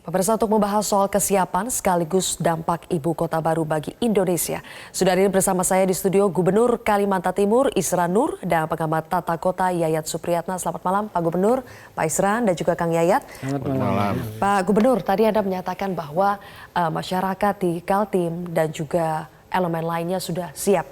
Pemirsa, untuk membahas soal kesiapan sekaligus dampak ibu kota baru bagi Indonesia. Sudah hadir bersama saya di studio Gubernur Kalimantan Timur Isran Nur dan pengamat tata kota Yayat Supriyatna. Selamat malam Pak Gubernur, Pak Isran dan juga Kang Yayat. Selamat malam. Pak Gubernur, tadi Anda menyatakan bahwa masyarakat di Kaltim dan juga elemen lainnya sudah siap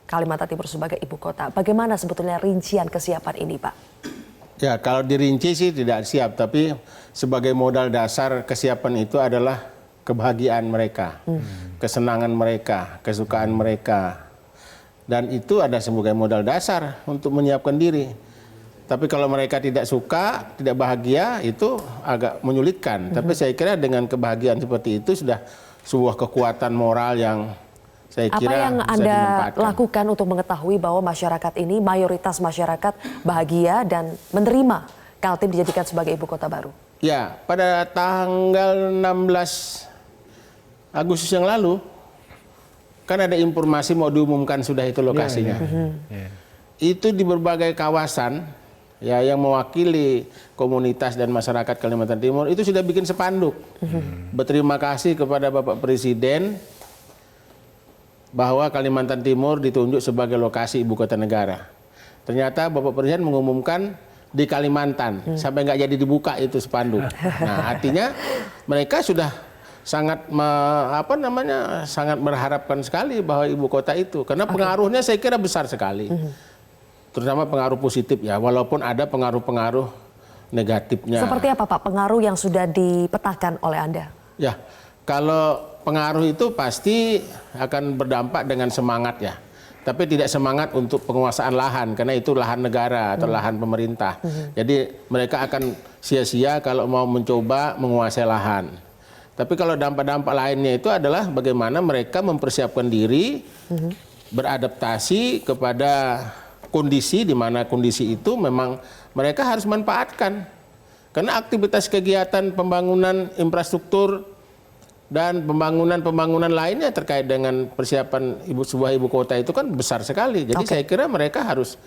Kalimantan Timur sebagai ibu kota. Bagaimana sebetulnya rincian kesiapan ini, Pak? Ya, kalau dirinci sih tidak siap, tapi sebagai modal dasar kesiapan itu adalah kebahagiaan mereka, kesenangan mereka, kesukaan mereka. Dan itu ada sebagai modal dasar untuk menyiapkan diri. Tapi kalau mereka tidak suka, tidak bahagia, itu agak menyulitkan. Tapi saya kira dengan kebahagiaan seperti itu sudah sebuah kekuatan moral yang saya kira apa yang Anda lakukan untuk mengetahui bahwa masyarakat ini, mayoritas masyarakat bahagia dan menerima Kaltim dijadikan sebagai ibu kota baru? Ya, pada tanggal 16 Agustus yang lalu, kan ada informasi mau diumumkan sudah itu lokasinya. Itu di berbagai kawasan ya yang mewakili komunitas dan masyarakat Kalimantan Timur itu sudah bikin spanduk. Berterima kasih kepada Bapak Presiden bahwa Kalimantan Timur ditunjuk sebagai lokasi ibu kota negara. Ternyata Bapak Presiden mengumumkan di Kalimantan, sampai nggak jadi dibuka itu spanduk. Nah, artinya mereka sudah sangat sangat berharapkan sekali bahwa ibu kota itu, karena pengaruhnya saya kira besar sekali, terutama pengaruh positif ya, walaupun ada pengaruh-pengaruh negatifnya. Seperti apa Pak pengaruh yang sudah dipetakan oleh Anda? Ya, kalau pengaruh itu pasti akan berdampak dengan semangat ya. Tapi tidak semangat untuk penguasaan lahan, karena itu lahan negara atau lahan pemerintah. Jadi mereka akan sia-sia kalau mau mencoba menguasai lahan. Tapi kalau dampak-dampak lainnya itu adalah bagaimana mereka mempersiapkan diri, beradaptasi kepada kondisi di mana kondisi itu memang mereka harus manfaatkan. Karena aktivitas kegiatan pembangunan infrastruktur dan pembangunan lainnya terkait dengan persiapan sebuah ibu kota itu kan besar sekali. Jadi saya kira mereka harus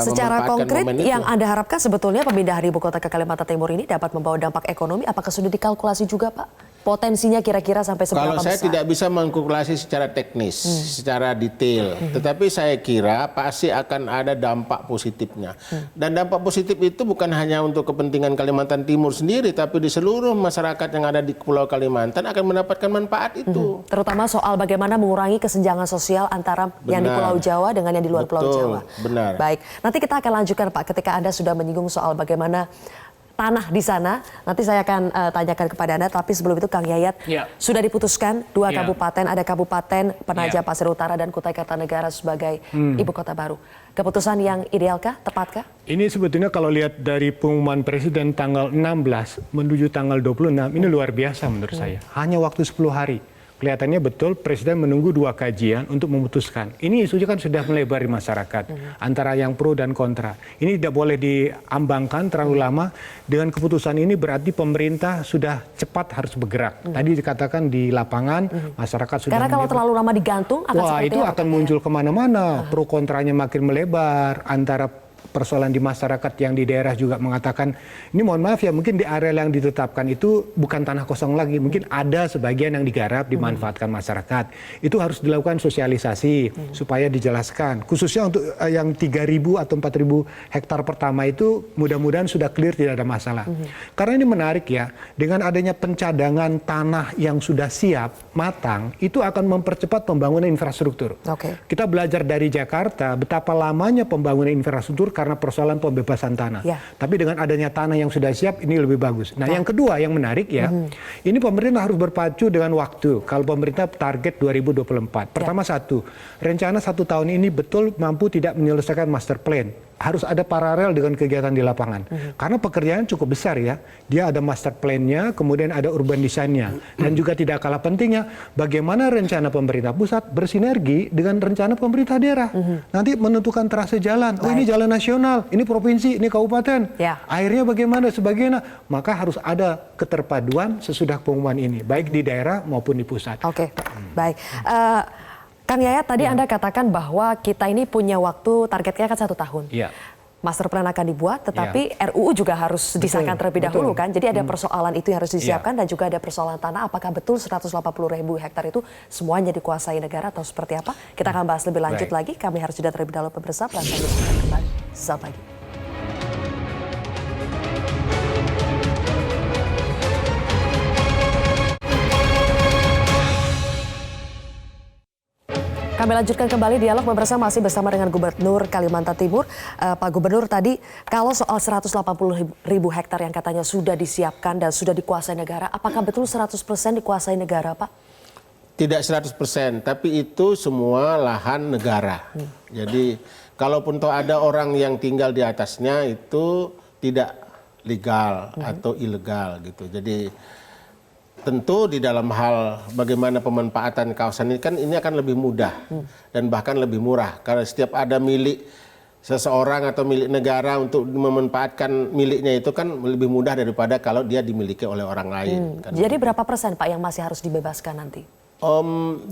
secara konkret yang itu. Anda harapkan sebetulnya pemindahan ibu kota ke Kalimantan Timur ini dapat membawa dampak ekonomi. Apakah sudah dikalkulasi juga Pak? Potensinya kira-kira sampai seberapa besar? Kalau saya tidak bisa mengkalkulasi secara teknis, secara detail. Tetapi saya kira pasti akan ada dampak positifnya. Dan dampak positif itu bukan hanya untuk kepentingan Kalimantan Timur sendiri, tapi di seluruh masyarakat yang ada di Pulau Kalimantan akan mendapatkan manfaat itu. Terutama soal bagaimana mengurangi kesenjangan sosial antara yang di Pulau Jawa dengan yang di luar Pulau Jawa. Benar. Baik, nanti kita akan lanjutkan Pak ketika Anda sudah menyinggung soal bagaimana tanah di sana, nanti saya akan tanyakan kepada Anda, tapi sebelum itu Kang Yayat, sudah diputuskan dua kabupaten, ada Kabupaten Penajam Pasir Utara dan Kutai Kartanegara sebagai ibu kota baru. Keputusan yang idealkah, tepatkah? Ini sebetulnya kalau lihat dari pengumuman Presiden tanggal 16 menuju tanggal 26, ini luar biasa menurut saya. Hanya waktu 10 hari. Kelihatannya betul Presiden menunggu dua kajian untuk memutuskan. Ini isunya kan sudah melebar di masyarakat, antara yang pro dan kontra. Ini tidak boleh diambangkan terlalu lama. Dengan keputusan ini berarti pemerintah sudah cepat harus bergerak. Tadi dikatakan di lapangan, masyarakat sudah Karena kalau terlalu lama digantung, akan seperti itu akan muncul kemana-mana. Pro kontranya makin melebar, antara persoalan di masyarakat yang di daerah juga mengatakan, ini mohon maaf ya, mungkin di area yang ditetapkan itu bukan tanah kosong lagi, mungkin ada sebagian yang digarap, dimanfaatkan masyarakat. Itu harus dilakukan sosialisasi supaya dijelaskan. Khususnya untuk yang 3.000 atau 4.000 hektar pertama itu mudah-mudahan sudah clear, tidak ada masalah. Karena ini menarik ya, dengan adanya pencadangan tanah yang sudah siap, matang, itu akan mempercepat pembangunan infrastruktur. Kita belajar dari Jakarta betapa lamanya pembangunan infrastruktur karena persoalan pembebasan tanah. Tapi dengan adanya tanah yang sudah siap, ini lebih bagus. Nah, yang kedua yang menarik ya, ini pemerintah harus berpacu dengan waktu. Kalau pemerintah target 2024. Pertama rencana 1 tahun ini betul mampu tidak menyelesaikan master plan. Harus ada paralel dengan kegiatan di lapangan. Karena pekerjaan cukup besar ya. Dia ada master plan-nya, kemudian ada urban design-nya. Dan juga tidak kalah pentingnya, bagaimana rencana pemerintah pusat bersinergi dengan rencana pemerintah daerah. Nanti menentukan trase jalan. Oh, ini jalan nasional, ini provinsi, ini kabupaten. Airnya bagaimana, sebagainya. Maka harus ada keterpaduan sesudah pengumuman ini. Baik di daerah maupun di pusat. Baik. Kang Yayat, tadi Anda katakan bahwa kita ini punya waktu targetnya kan 1 tahun. master plan akan dibuat, tetapi RUU juga harus disahkan terlebih dahulu kan. Jadi ada persoalan itu yang harus disiapkan dan juga ada persoalan tanah. Apakah betul 180.000 hektar itu semuanya dikuasai negara atau seperti apa? Kita akan bahas lebih lanjut lagi. Kami harus jeda terlebih dahulu pemirsa. Langsung kembali sesaat lagi. Kami lanjutkan kembali dialog pemirsa, masih bersama dengan Gubernur Kalimantan Timur. Pak Gubernur, tadi kalau soal 180.000 hektar yang katanya sudah disiapkan dan sudah dikuasai negara, apakah betul 100% dikuasai negara, Pak? Tidak 100%, tapi itu semua lahan negara. Jadi kalaupun toh ada orang yang tinggal di atasnya itu tidak legal atau ilegal gitu. Jadi tentu di dalam hal bagaimana pemanfaatan kawasan ini kan ini akan lebih mudah dan bahkan lebih murah karena setiap ada milik seseorang atau milik negara untuk memanfaatkan miliknya itu kan lebih mudah daripada kalau dia dimiliki oleh orang lain. Jadi berapa persen Pak yang masih harus dibebaskan nanti?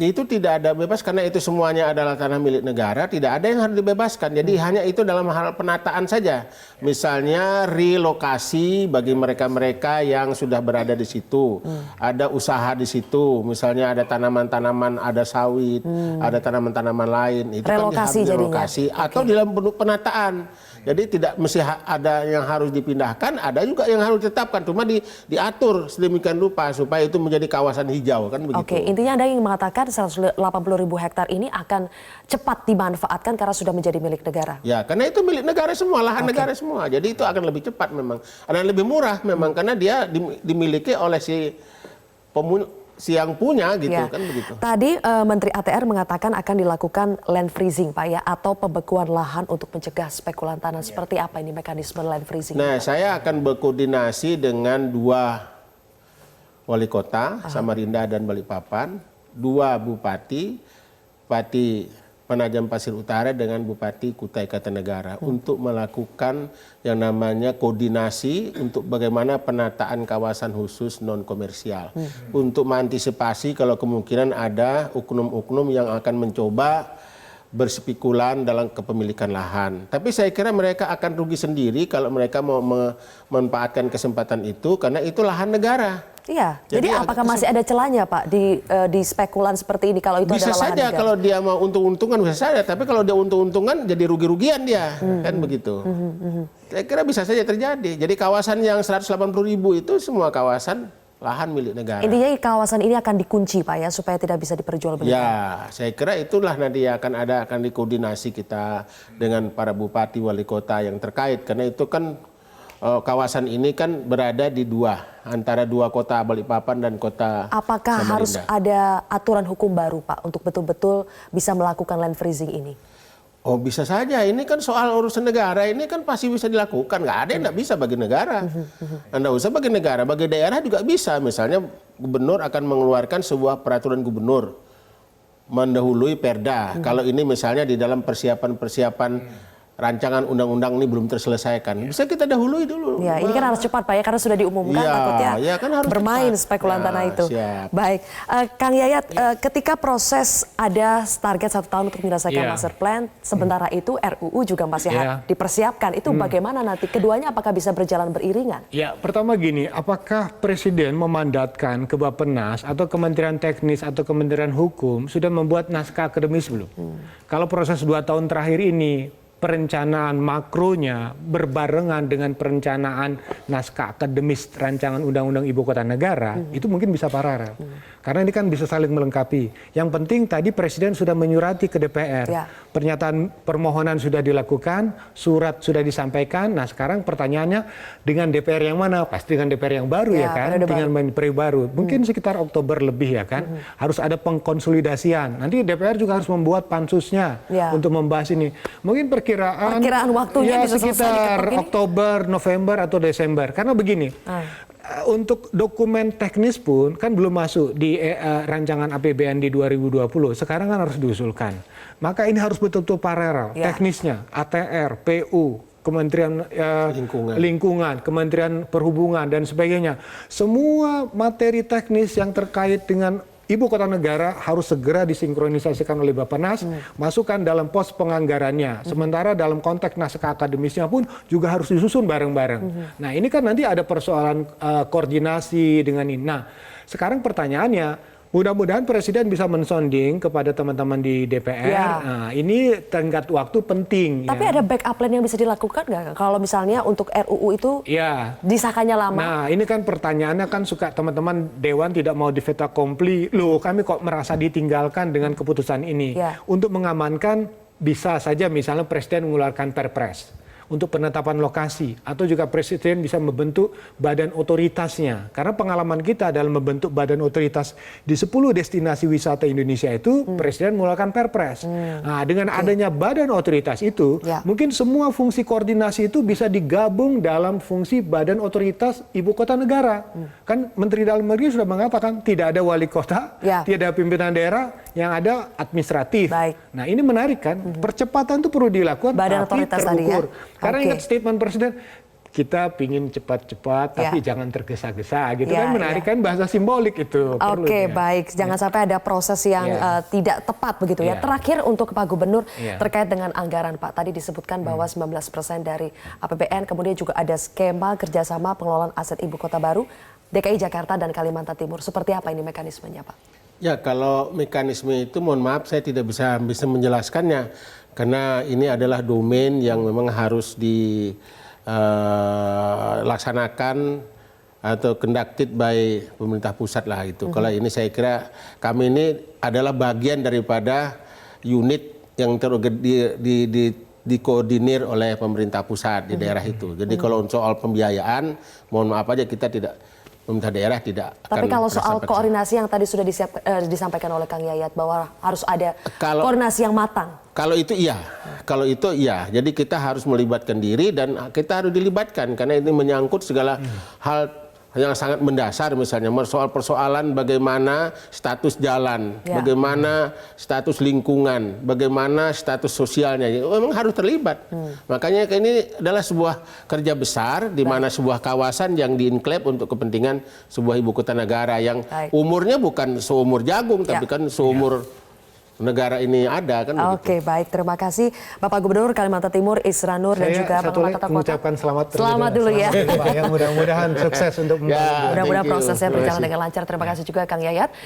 Itu tidak ada bebas karena itu semuanya adalah tanah milik negara, tidak ada yang harus dibebaskan. Jadi hanya itu dalam hal penataan saja. Misalnya relokasi bagi mereka-mereka yang sudah berada di situ. Ada usaha di situ, misalnya ada tanaman-tanaman, ada sawit, ada tanaman-tanaman lain. Itu relokasi kan relokasi atau dalam bentuk penataan. Jadi tidak mesti ada yang harus dipindahkan, ada juga yang harus ditetapkan. Cuma diatur sedemikian rupa supaya itu menjadi kawasan hijau kan begitu. Oke, intinya Anda ingin mengatakan 180.000 hektar ini akan cepat dimanfaatkan karena sudah menjadi milik negara. Ya, karena itu milik negara semua, lahan negara semua. Jadi itu akan lebih cepat memang. Dan lebih murah memang karena dia dimiliki oleh si yang punya gitu kan begitu. Tadi Menteri ATR mengatakan akan dilakukan land freezing Pak ya, atau pembekuan lahan untuk mencegah spekulan tanah. Seperti apa ini mekanisme land freezing? Nah, saya akan berkoordinasi dengan 2 wali kota, Samarinda dan Balikpapan, 2 bupati, Bupati Penajam Pasir Utara dengan Bupati Kutai Kartanegara untuk melakukan yang namanya koordinasi untuk bagaimana penataan kawasan khusus non komersial untuk mengantisipasi kalau kemungkinan ada oknum-oknum yang akan mencoba bersepikulan dalam kepemilikan lahan. Tapi saya kira mereka akan rugi sendiri kalau mereka mau memanfaatkan kesempatan itu karena itu lahan negara. Iya, jadi apakah masih ada celahnya Pak di spekulan seperti ini kalau itu bisa adalah lahan saja negara? kalau dia mau untung-untungan bisa saja, tapi kalau dia untung-untungan jadi rugi-rugian dia, kan begitu. Saya kira bisa saja terjadi. Jadi kawasan yang 180.000 itu semua kawasan lahan milik negara. Intinya kawasan ini akan dikunci Pak ya supaya tidak bisa diperjualbelikan. Ya, saya kira itulah nanti akan dikoordinasi kita dengan para bupati wali kota yang terkait karena itu kan kawasan ini kan berada di antara 2 kota Balikpapan dan kota Apakah Samarinda. harus ada aturan hukum baru Pak untuk betul-betul bisa melakukan land freezing ini? Oh bisa saja, ini kan soal urusan negara, ini kan pasti bisa dilakukan, nggak ada yang nggak bisa bagi negara. Anda usah bagi negara, bagi daerah juga bisa. Misalnya gubernur akan mengeluarkan sebuah peraturan gubernur mendahului perda. Kalau ini misalnya di dalam persiapan rancangan undang-undang ini belum terselesaikan. Bisa kita dahului dulu. Ya, ini kan harus cepat Pak ya karena sudah diumumkan takutnya kan harus bermain cepat. spekulan tanah itu. Siap. Baik, Kang Yayat, ketika proses ada target 1 tahun untuk menyelesaikan master plan, sementara itu RUU juga masih dipersiapkan. Itu bagaimana nanti? Keduanya apakah bisa berjalan beriringan? Ya, pertama gini, apakah Presiden memandatkan ke Bappenas atau Kementerian Teknis atau Kementerian Hukum sudah membuat naskah akademis belum? Kalau proses 2 tahun terakhir ini perencanaan makronya berbarengan dengan perencanaan naskah akademis rancangan undang-undang ibu kota negara, itu mungkin bisa paralel. Karena ini kan bisa saling melengkapi. Yang penting tadi Presiden sudah menyurati ke DPR. Pernyataan permohonan sudah dilakukan, surat sudah disampaikan. Nah sekarang pertanyaannya dengan DPR yang mana? Pasti dengan DPR yang baru ya kan? Dengan menteri baru. Mungkin sekitar Oktober lebih ya kan? Harus ada pengkonsolidasian. Nanti DPR juga harus membuat pansusnya untuk membahas ini. Mungkin perkiraan waktunya bisa sekitar Oktober, November atau Desember. Karena begini, untuk dokumen teknis pun kan belum masuk di rancangan APBN di 2020. Sekarang kan harus diusulkan. Maka ini harus betul-betul paralel. Teknisnya, ATR, PU, Kementerian Lingkungan, Kementerian Perhubungan dan sebagainya. Semua materi teknis yang terkait dengan ibu kota negara harus segera disinkronisasikan oleh Bappenas, masukkan dalam pos penganggarannya. Sementara dalam konteks naskah akademisnya pun juga harus disusun bareng-bareng. Nah ini kan nanti ada persoalan koordinasi dengan ini. Nah sekarang pertanyaannya, mudah-mudahan Presiden bisa mensonding kepada teman-teman di DPR. Ya. Nah, ini tenggat waktu penting. Tapi ada backup plan yang bisa dilakukan nggak? Kalau misalnya untuk RUU itu disahkannya lama? Nah, ini kan pertanyaannya kan suka teman-teman Dewan tidak mau di fait accompli. Loh, kami kok merasa ditinggalkan dengan keputusan ini. Untuk mengamankan bisa saja misalnya Presiden mengeluarkan Perpres untuk penetapan lokasi, atau juga Presiden bisa membentuk badan otoritasnya. Karena pengalaman kita dalam membentuk badan otoritas di 10 destinasi wisata Indonesia itu, Presiden mengeluarkan Perpres. Nah, dengan adanya badan otoritas itu, mungkin semua fungsi koordinasi itu bisa digabung dalam fungsi badan otoritas ibu kota negara. Kan Menteri Dalam Negeri sudah mengatakan tidak ada wali kota, tidak ada pimpinan daerah, yang ada administratif. Nah, ini menarik kan? Percepatan itu perlu dilakukan, badan tapi otoritas terukur. tadi ya? Karena ingat statement Presiden, kita pingin cepat-cepat, tapi jangan tergesa-gesa, gitu kan menarik kan, bahasa simbolik itu. Oke, baik. Jangan sampai ada proses yang tidak tepat begitu ya. Terakhir untuk Pak Gubernur terkait dengan anggaran Pak. Tadi disebutkan bahwa 19% dari APBN, kemudian juga ada skema kerjasama pengelolaan aset ibu kota baru, DKI Jakarta dan Kalimantan Timur. Seperti apa ini mekanismenya Pak? Ya, kalau mekanisme itu mohon maaf saya tidak bisa menjelaskannya. Karena ini adalah domain yang memang harus dilaksanakan atau conducted by pemerintah pusat lah itu. Kalau ini saya kira kami ini adalah bagian daripada unit yang dikoordinir oleh pemerintah pusat di daerah itu. Jadi kalau soal pembiayaan, mohon maaf aja kita tidak, pemerintah daerah tidak. Tapi kalau soal koordinasi yang tadi sudah disampaikan oleh Kang Yayat bahwa harus ada koordinasi yang matang. Kalau itu iya, jadi kita harus melibatkan diri dan kita harus dilibatkan karena ini menyangkut segala hal yang sangat mendasar, misalnya soal persoalan bagaimana status jalan, bagaimana status lingkungan, bagaimana status sosialnya, memang harus terlibat. Makanya ini adalah sebuah kerja besar di mana sebuah kawasan yang dienklave untuk kepentingan sebuah ibu kota negara yang umurnya bukan seumur jagung, tapi kan seumur negara ini ada kan. Oke, baik, terima kasih Bapak Gubernur Kalimantan Timur Isran Nur dan juga pengamat tata kota. Mengucapkan selamat dulu ya. Mudah-mudahan sukses untuk mudah-mudahan prosesnya berjalan dengan lancar. Terima kasih juga Kang Yayat.